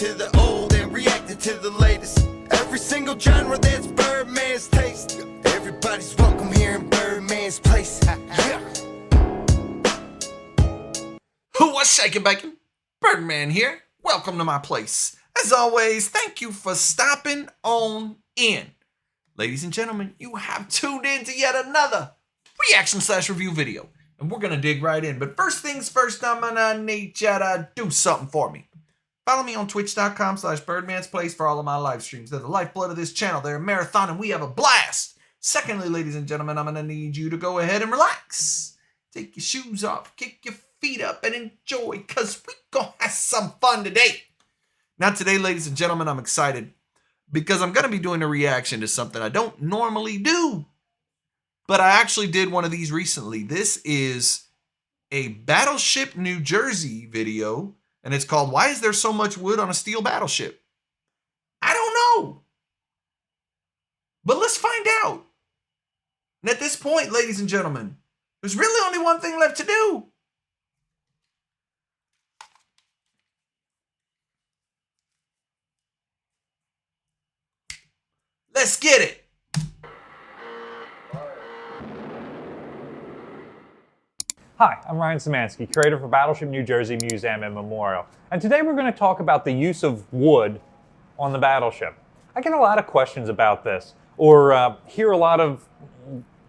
to the old and reacting to the latest. Every single genre that's Birdman's taste. Everybody's welcome here in Birdman's place. Yeah. What's shaking, bacon? Birdman here. Welcome to my place. As always, thank you for stopping on in. Ladies and gentlemen, you have tuned in to yet another reaction/review video. And we're going to dig right in. But first things first, I'm going to need you to do something for me. Follow me on twitch.com/Birdman'sPlace for all of my live streams. They're the lifeblood of this channel. They're a marathon and we have a blast. Secondly, ladies and gentlemen, I'm going to need you to go ahead and relax. Take your shoes off, kick your feet up, and enjoy, because we going to have some fun today. Now today, ladies and gentlemen, I'm excited because I'm going to be doing a reaction to something I don't normally do. But I actually did one of these recently. This is a Battleship, New Jersey video, and it's called, Why is there so much wood on a steel battleship? I don't know. But let's find out. And at this point, ladies and gentlemen, there's really only one thing left to do. Let's get it. Hi, I'm Ryan Szymanski, curator for Battleship New Jersey Museum and Memorial. And today we're going to talk about the use of wood on the battleship. I get a lot of questions about this, or hear a lot of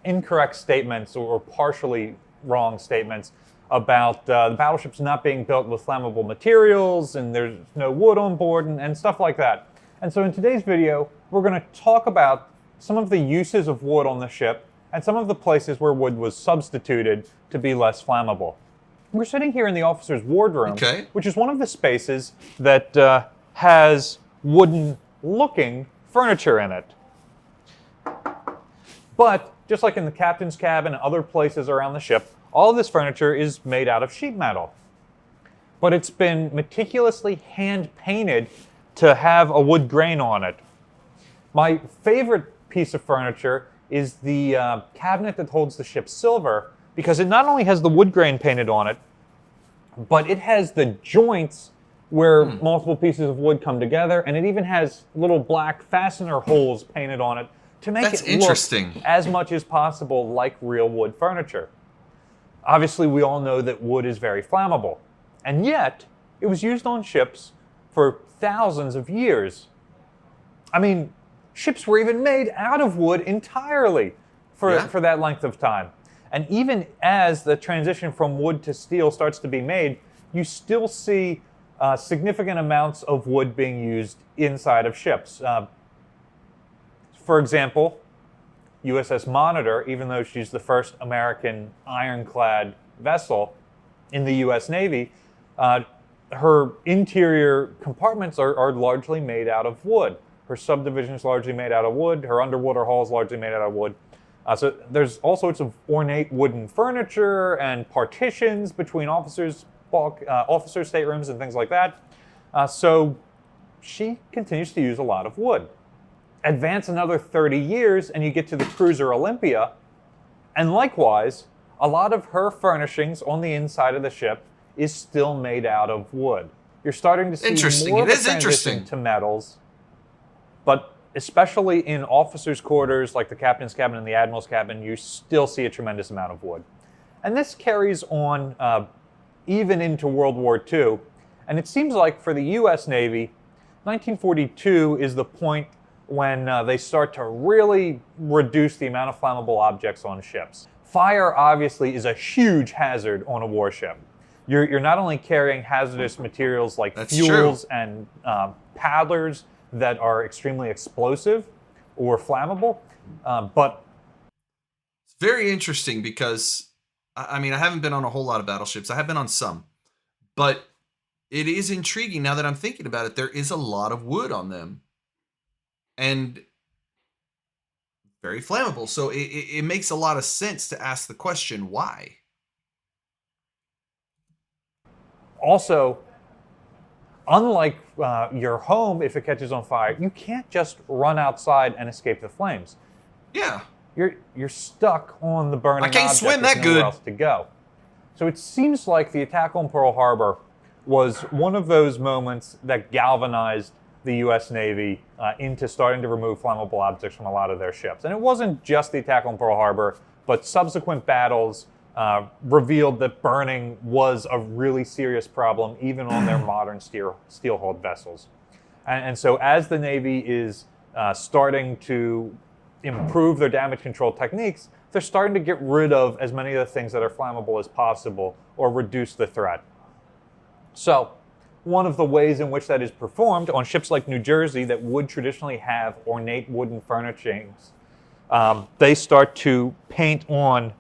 incorrect statements or partially wrong statements about the battleships not being built with flammable materials and there's no wood on board and stuff like that. And so in today's video, we're going to talk about some of the uses of wood on the ship and some of the places where wood was substituted to be less flammable. We're sitting here in the officer's wardroom, which is one of the spaces that has wooden-looking furniture in it. But just like in the captain's cabin and other places around the ship, all of this furniture is made out of sheet metal. But it's been meticulously hand-painted to have a wood grain on it. My favorite piece of furniture is the cabinet that holds the ship's silver, because it not only has the wood grain painted on it, but it has the joints where multiple pieces of wood come together, and it even has little black fastener holes painted on it to make it look as much as possible like real wood furniture. Obviously, we all know that wood is very flammable, and yet it was used on ships for thousands of years. I mean, ships were even made out of wood entirely for that length of time. And even as the transition from wood to steel starts to be made, you still see significant amounts of wood being used inside of ships. For example, USS Monitor, even though she's the first American ironclad vessel in the US Navy, her interior compartments are largely made out of wood. Her subdivision is largely made out of wood. Her underwater hull is largely made out of wood. So there's all sorts of ornate wooden furniture and partitions between officers' staterooms and things like that. So she continues to use a lot of wood. Advance another 30 years and you get to the cruiser Olympia, and likewise, a lot of her furnishings on the inside of the ship is still made out of wood. You're starting to see more of a transition to metals, but especially in officers' quarters like the captain's cabin and the admiral's cabin, you still see a tremendous amount of wood. And this carries on even into World War II. And it seems like for the US Navy, 1942 is the point when they start to really reduce the amount of flammable objects on ships. Fire obviously is a huge hazard on a warship. You're not only carrying hazardous materials like fuels and paddlers that are extremely explosive or flammable, but... It's very interesting because, I mean, I haven't been on a whole lot of battleships. I have been on some, but it is intriguing now that I'm thinking about it. There is a lot of wood on them and very flammable. So it makes a lot of sense to ask the question, why? Also, unlike your home, if it catches on fire, you can't just run outside and escape the flames. Yeah. You're stuck on the burning object. I can't swim that good. Nowhere else to go. So it seems like the attack on Pearl Harbor was one of those moments that galvanized the U.S. Navy into starting to remove flammable objects from a lot of their ships. And it wasn't just the attack on Pearl Harbor, but subsequent battles revealed that burning was a really serious problem, even on their modern steel-hulled vessels. And so as the Navy is starting to improve their damage control techniques, they're starting to get rid of as many of the things that are flammable as possible or reduce the threat. So one of the ways in which that is performed on ships like New Jersey that would traditionally have ornate wooden furnishings, they start to paint on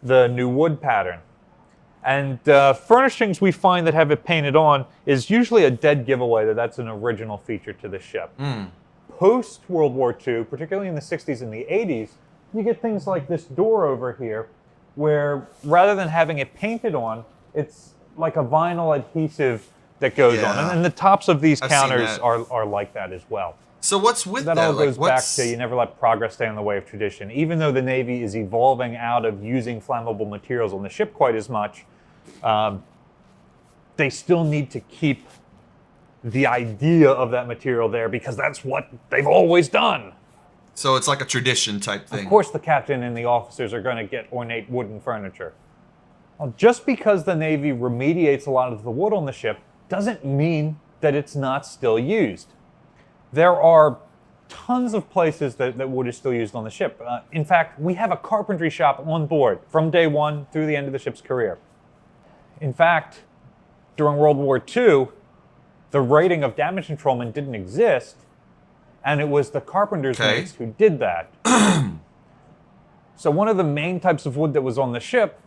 the new wood pattern. And furnishings we find that have it painted on is usually a dead giveaway that that's an original feature to the ship. Post World War II, particularly in the 60s and the 80s, you get things like this door over here, where rather than having it painted on, it's like a vinyl adhesive that goes on. And the tops of these counters are like that as well. So what's with that? That all goes back to you never let progress stand in the way of tradition. Even though the Navy is evolving out of using flammable materials on the ship quite as much, they still need to keep the idea of that material there because that's what they've always done. So it's like a tradition type thing. Of course the captain and the officers are going to get ornate wooden furniture. Well, just because the Navy remediates a lot of the wood on the ship doesn't mean that it's not still used. There are tons of places that wood is still used on the ship. In fact, we have a carpentry shop on board from day one through the end of the ship's career. In fact, during World War II, the rating of damage controlmen didn't exist, and it was the carpenter's mates who did that. So one of the main types of wood that was on the ship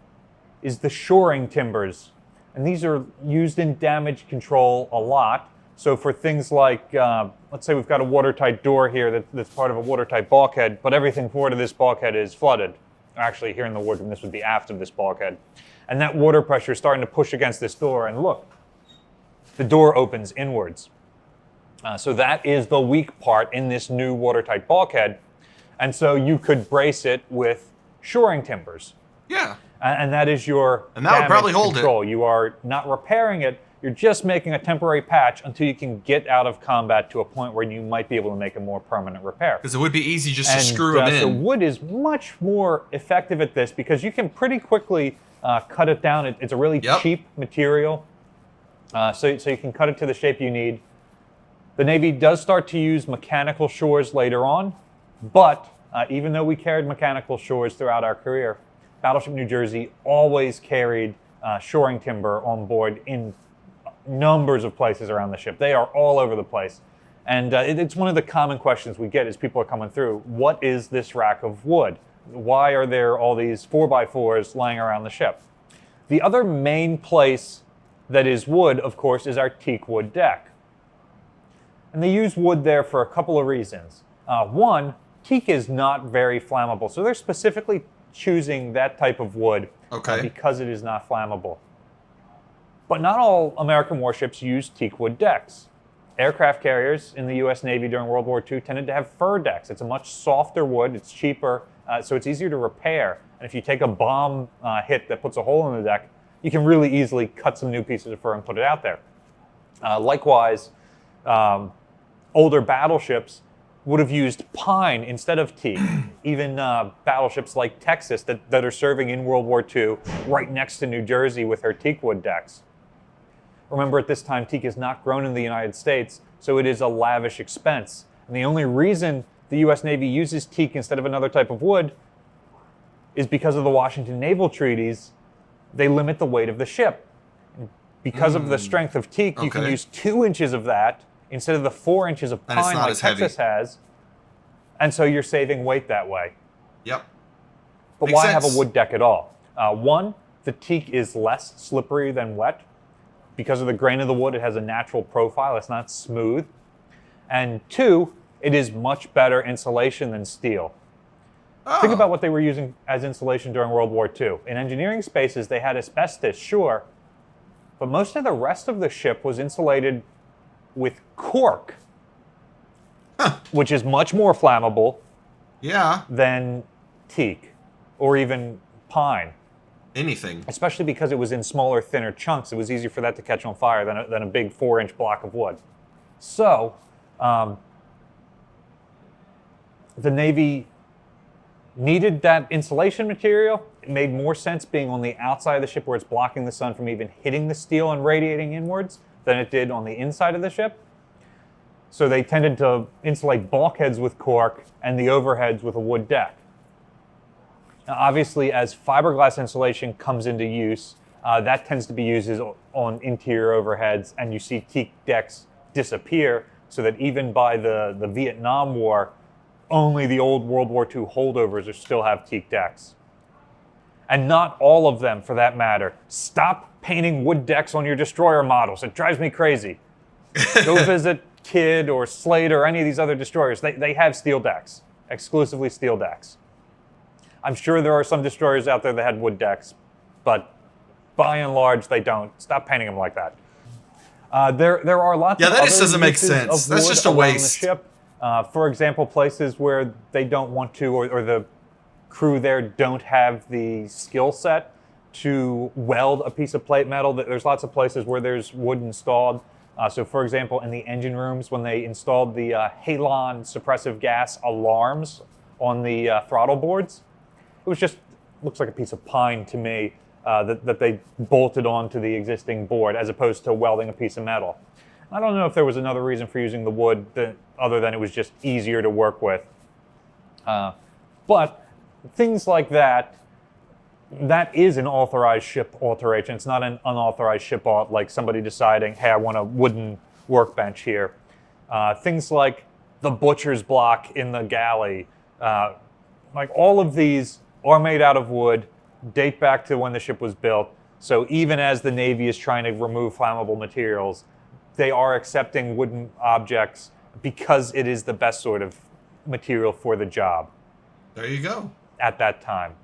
is the shoring timbers. And these are used in damage control a lot. So for things like, let's say we've got a watertight door here that's part of a watertight bulkhead, but everything forward of this bulkhead is flooded. Actually, here in the wardroom, this would be aft of this bulkhead. And that water pressure is starting to push against this door, and look, the door opens inwards. So that is the weak part in this new watertight bulkhead. And so you could brace it with shoring timbers. Yeah. And that is your and that would probably hold control. it. You are not repairing it. You're just making a temporary patch until you can get out of combat to a point where you might be able to make a more permanent repair. Because it would be easy just to screw them in. So wood is much more effective at this because you can pretty quickly cut it down. It's a really cheap material. So you can cut it to the shape you need. The Navy does start to use mechanical shores later on, but even though we carried mechanical shores throughout our career, Battleship New Jersey always carried shoring timber on board in numbers of places around the ship. They are all over the place. And it's one of the common questions we get as people are coming through. What is this rack of wood? Why are there all these 4x4s lying around the ship? The other main place that is wood, of course, is our teak wood deck. And they use wood there for a couple of reasons. One, teak is not very flammable, so they're specifically choosing that type of wood because it is not flammable. But not all American warships use teak wood decks. Aircraft carriers in the U.S. Navy during World War II tended to have fir decks. It's a much softer wood, it's cheaper, so it's easier to repair. And if you take a bomb hit that puts a hole in the deck, you can really easily cut some new pieces of fir and put it out there. Likewise, older battleships would have used pine instead of teak. Even battleships like Texas that are serving in World War II right next to New Jersey with their teak wood decks. Remember, at this time, teak is not grown in the United States, so it is a lavish expense. And the only reason the U.S. Navy uses teak instead of another type of wood is because of the Washington Naval Treaties. They limit the weight of the ship. Because of the strength of teak, you can use 2 inches of that instead of the 4 inches of pine like Texas has. And so you're saving weight that way. Yep. But why have a wood deck at all? One, the teak is less slippery than wet. Because of the grain of the wood, it has a natural profile. It's not smooth. And two, it is much better insulation than steel. Oh. Think about what they were using as insulation during World War II. In engineering spaces, they had asbestos, sure, but most of the rest of the ship was insulated with cork, which is much more flammable than teak or even pine. anything. Especially because it was in smaller, thinner chunks. It was easier for that to catch on fire than a big 4-inch block of wood. So, the Navy needed that insulation material. It made more sense being on the outside of the ship where it's blocking the sun from even hitting the steel and radiating inwards than it did on the inside of the ship. So they tended to insulate bulkheads with cork and the overheads with a wood deck. Now, obviously, as fiberglass insulation comes into use, that tends to be used on interior overheads, and you see teak decks disappear, so that even by the Vietnam War, only the old World War II holdovers still have teak decks. And not all of them, for that matter. Stop painting wood decks on your destroyer models. It drives me crazy. Go visit Kidd or Slate or any of these other destroyers. They have steel decks, exclusively steel decks. I'm sure there are some destroyers out there that had wood decks, but by and large, they don't. Stop painting them like that. There are lots of that just other doesn't make uses sense. of That's wood just a around waste. the ship. For example, places where they don't want to, or the crew there don't have the skill set to weld a piece of plate metal. There's lots of places where there's wood installed. So for example, in the engine rooms, when they installed the halon suppressive gas alarms on the throttle boards, it was just, looks like a piece of pine to me that they bolted onto the existing board as opposed to welding a piece of metal. I don't know if there was another reason for using the wood other than it was just easier to work with. But things like that is an authorized ship alteration. It's not an unauthorized ship alt, like somebody deciding, hey, I want a wooden workbench here. Things like the butcher's block in the galley. Like all of these are made out of wood, date back to when the ship was built. So even as the Navy is trying to remove flammable materials, they are accepting wooden objects because it is the best sort of material for the job. There you go. At that time.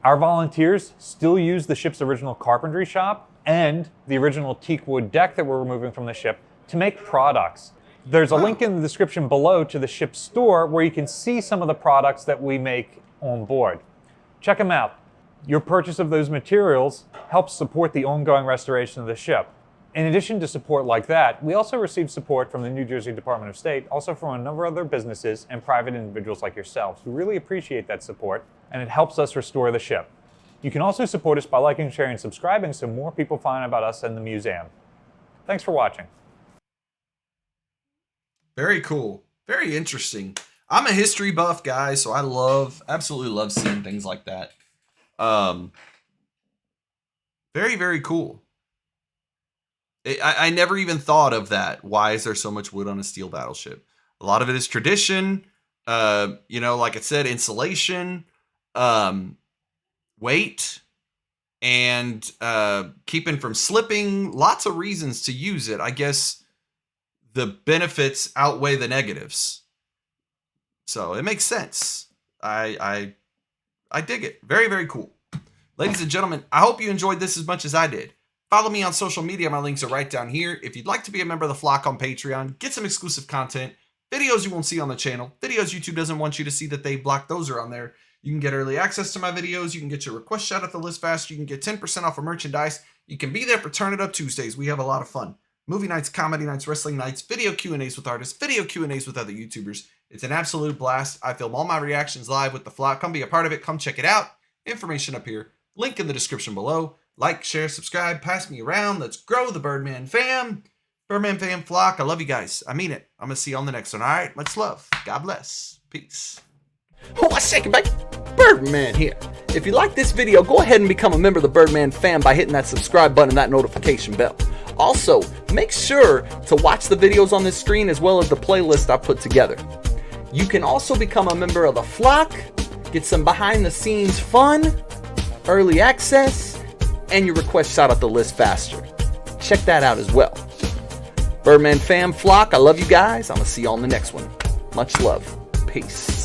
Our volunteers still use the ship's original carpentry shop and the original teak wood deck that we're removing from the ship to make products. There's a link in the description below to the ship's store where you can see some of the products that we make on board. Check them out. Your purchase of those materials helps support the ongoing restoration of the ship. In addition to support like that, we also receive support from the New Jersey Department of State, also from a number of other businesses and private individuals like yourselves. We really appreciate that support, and it helps us restore the ship. You can also support us by liking, sharing, and subscribing so more people find out about us and the museum. Thanks for watching. Very cool. Very interesting. I'm a history buff guy, so I absolutely love seeing things like that. Very, very cool. I never even thought of that. Why is there so much wood on a steel battleship? A lot of it is tradition. Like I said, insulation, weight, and keeping from slipping. Lots of reasons to use it. I guess the benefits outweigh the negatives. So it makes sense. I dig it. Very, very cool. Ladies and gentlemen, I hope you enjoyed this as much as I did. Follow me on social media. My links are right down here. If you'd like to be a member of the flock on Patreon, get some exclusive content, videos you won't see on the channel, videos YouTube doesn't want you to see that they blocked, those are on there. You can get early access to my videos. You can get your request shout at the list faster. You can get 10% off of merchandise. You can be there for Turn It Up Tuesdays. We have a lot of fun. Movie nights, comedy nights, wrestling nights, video Q&As with artists, video Q&As with other YouTubers. It's an absolute blast. I film all my reactions live with the flock. Come be a part of it. Come check it out. Information up here. Link in the description below. Like, share, subscribe, pass me around. Let's grow the Birdman Fam. Birdman Fam flock. I love you guys. I mean it. I'm going to see you on the next one. All right. Much love. God bless. Peace. What's shaking, baby? Birdman here. If you like this video, go ahead and become a member of the Birdman Fam by hitting that subscribe button and that notification bell. Also, make sure to watch the videos on this screen as well as the playlist I put together. You can also become a member of the flock, get some behind the scenes fun, early access, and your request shout out the list faster. Check that out as well. Birdman Fam flock, I love you guys. I'm going to see you on the next one. Much love. Peace.